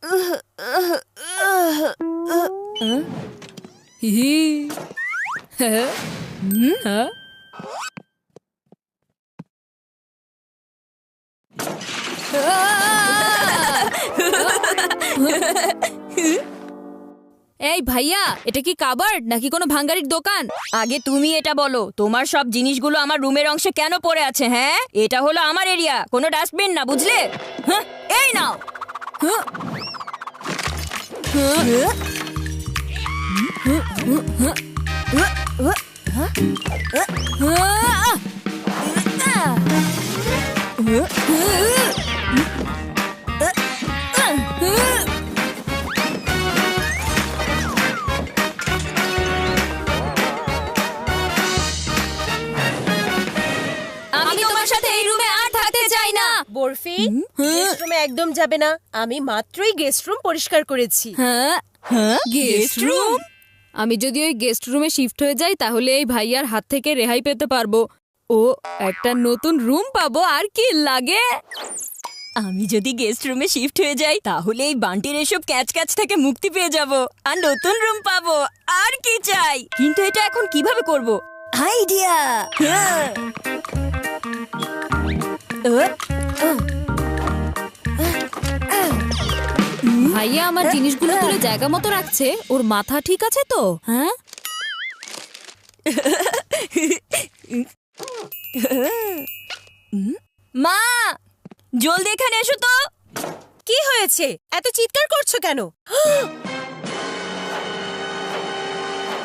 এই ভাইয়া, এটা কি কাবার্ড নাকি কোনো ভাঙ্গারির দোকান? আগে তুমি এটা বলো, তোমার সব জিনিসগুলো আমার রুমের অংশে কেন পড়ে আছে? হ্যাঁ, এটা হলো আমার এরিয়া, কোনো ডাস্টবিন না, বুঝলে? হ্যাঁ, এই নাও। আমি তোমার সাথে এই রুমে আর থাকতে চাই না। বরফি, গেস্ট রুমে একদম যাবে না। আমি মাত্রই গেস্ট রুম পরিষ্কার করেছি। Guest room? আমি যদি ওই গেস্ট রুমে শিফট হয়ে যাই তাহলে এই ভাইয়ার হাত থেকে রেহাই পেতে পারবো। ও একটা নতুন রুম পাবো, আর কি লাগে? আমি যদি গেস্ট রুমে শিফট হয়ে যাই তাহলে এই বান্টির এসব ক্যাচ ক্যাচ থেকে মুক্তি পেয়ে যাব আর নতুন রুম পাবো। আর কি চাই? কিন্তু এটা এখন কিভাবে করব? আইডিয়া! ভাইয়া আমার জিনিসগুলো তুলে জায়গা মতো রাখছে। ওর মাথা ঠিক আছে তো? হ্যাঁ, মা, জলদি এখানে এসো তো। কি হয়েছে? এত চিৎকার করছো কেন?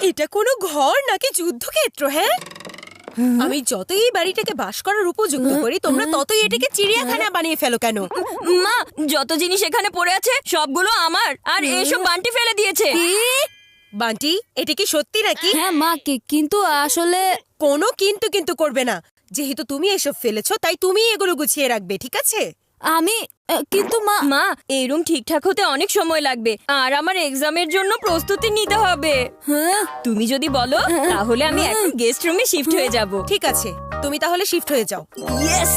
এটা কোনো ঘর নাকি যুদ্ধক্ষেত্র? হ্যাঁ, আমি যতই এই বাড়িটাকে বাস করার উপযুক্ত করি, তোমরা ততই এটাকে চিড়িয়াখানা বানিয়ে ফেলো কেন? মা, যত জিনিস এখানে পড়ে আছে সবগুলো আমার, আর এসব বান্টি ফেলে দিয়েছে। বান্টি, এটা কি সত্যি নাকি? হ্যাঁ মা, কিন্তু আসলে কোনো কিন্তু কিন্তু করবে না। যেহেতু তুমি এসব ফেলেছো, তাই তুমি এগুলো গুছিয়ে রাখবে, ঠিক আছে? আমি কিন্তু মা মা, এই রুম ঠিকঠাক হতে অনেক সময় লাগবে, আর আমার এক্সামের জন্য প্রস্তুতি নিতে হবে। হ্যাঁ, তুমি যদি বলো তাহলে আমি এখন গেস্ট রুমে শিফট হয়ে যাব। ঠিক আছে, তুমি তাহলে শিফট হয়ে যাও। ইয়েস,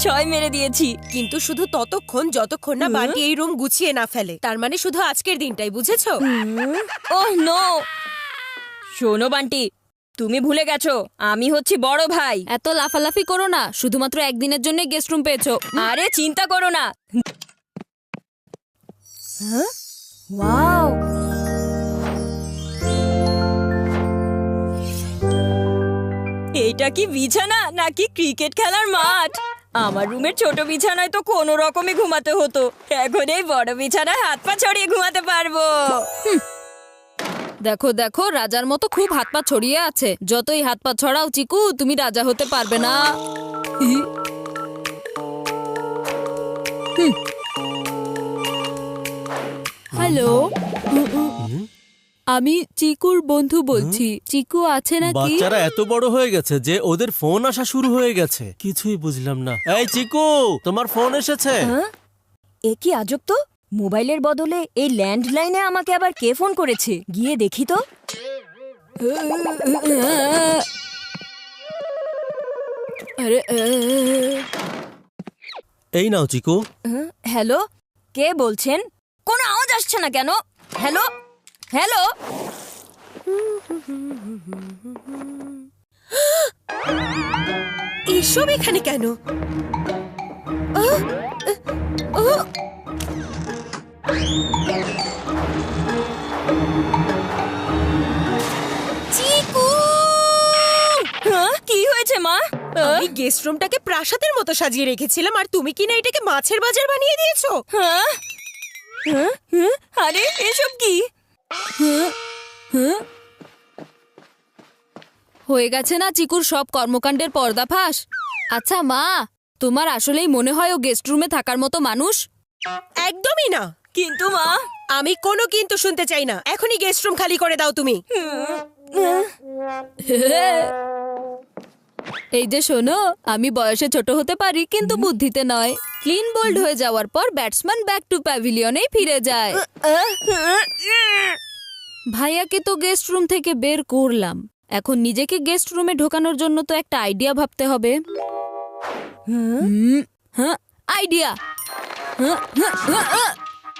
6 মেরে দিয়েছি। কিন্তু শুধু ততক্ষণ যতক্ষণ না বান্টি এই রুম গুছিয়ে না ফেলে। তার মানে শুধু আজকের দিনটাই, বুঝেছো? Oh no! শোনো বান্টি, তুমি ভুলে গেছো আমি হচ্ছি বড় ভাই। এত লাফালাফি করো না, শুধুমাত্র একদিনের জন্য গেস্ট রুম পেয়েছো। আরে চিন্তা করো না। ওয়াও, এইটা কি বিছানা নাকি ক্রিকেট খেলার মাঠ? আমার রুমের ছোট বিছানায় তো কোনো রকমে ঘুমাতে হতো, এখন এই বড় বিছানায় হাত পা ছড়িয়ে ঘুমাতে পারবো। দেখো দেখো, রাজার মতো খুব হাত পা ছড়িয়ে আছে। যতই হাত পা ছড়াও চিকু, তুমি রাজা হতে পারবে না। হ্যালো, আমি চিকুর বন্ধু বলছি। চিকু আছে নাকি? বাচ্চারা এত বড় হয়ে গেছে যে ওদের ফোন আসা শুরু হয়ে গেছে। কিছুই বুঝলাম না। এই চিকু, তোমার ফোন এসেছে? এ কি আজব তো, মোবাইলের বদলে এই ল্যান্ডলাইনে আমাকে আবার কে ফোন করেছে? গিয়ে দেখি তো। আরে এই নাও চিকু। হ্যালো, কে বলছেন? কোনো আওয়াজ আসছে না কেন? হ্যালো হ্যালো, এসব এখানে কেন? চিকু! কি হয়েছে মা? আমি গেস্ট রুমটাকে প্রাসাদের মতো সাজিয়ে রেখেছিলাম, আর তুমি কিনা এটাকে মাছের বাজার বানিয়ে দিয়েছো। আরে এসব কি? হয়ে গেছে না চিকুর সব কর্মকাণ্ডের পর্দাফাশ। আচ্ছা মা, তোমার আসলেই মনে হয় ও গেস্ট রুমে থাকার মতো মানুষ? একদমই না। কিন্তু মা, আমি কোনো কিন্তু শুনতে চাই না। এখনই গেস্ট রুম খালি করে দাও তুমি। এই যে শোনো, আমি বয়সে ছোট হতে পারি কিন্তু বুদ্ধিতে নয়। ক্লিন বোল্ড হয়ে যাওয়ার পর ব্যাটসম্যান ব্যাক টু প্যাভিলিয়নেই ফিরে যায়। ভাইয়াকে তো গেস্ট রুম থেকে বের করলাম, এখন নিজেকে গেস্ট রুমে ঢোকানোর জন্য তো একটা আইডিয়া ভাবতে হবে। আইডিয়া!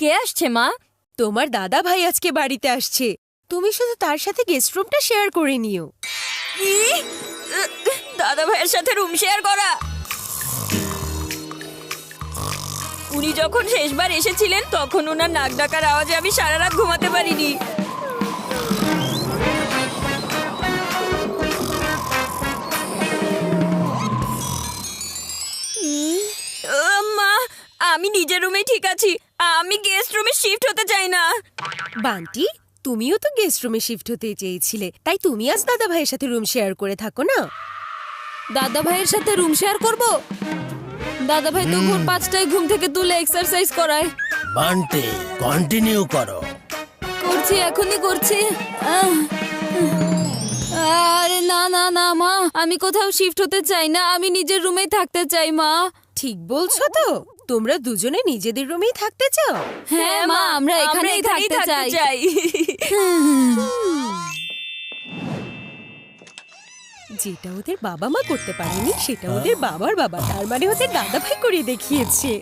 কে আসছে মা? তোমার দাদা ভাই আজকে বাড়িতে আসছে, তুমি শুধু তার সাথে গেস্ট রুমটা শেয়ার করে নিও। কি? দাদা ভাইয়ের সাথে রুম শেয়ার করা? উনি যখন শেষবার এসেছিলেন তখন ওনার নাক ডাকার আওয়াজে আমি সারা রাত ঘুমাতে পারিনি। মা, আমি নিজের রুমেই ঠিক আছি, আমি গেস্ট রুমে শিফট হতে চাই না। বান্টি, তুমিও তো গেস্ট রুমে শিফট হতে চেয়েছিলে, তাই তুমি আজ দাদা ভাইয়ের সাথে রুম শেয়ার করে থাকো না। দাদা ভাইয়ের সাথে রুম শেয়ার করব? দাদা ভাই তো ভোর 5টায় ঘুম থেকে তুলে এক্সারসাইজ করায়। বান্টি কন্টিনিউ করো। করছি, এখনই করছি। আরে না না না মা, আমি কোথাও শিফট হতে চাই না, আমি নিজের রুমেই থাকতে চাই মা। ঠিক বলছো তো? তোমরা দুজনে নিজেদের রুমেই থাকতে চাও? হ্যাঁ মা, আমরা এখানেই থাকতে চাই। যেটা ওদের বাবা মা করতে পারেনি সেটা ওদের বাবার বাবা, তার মানে ওদের দাদা ভাই করে দেখিয়েছে।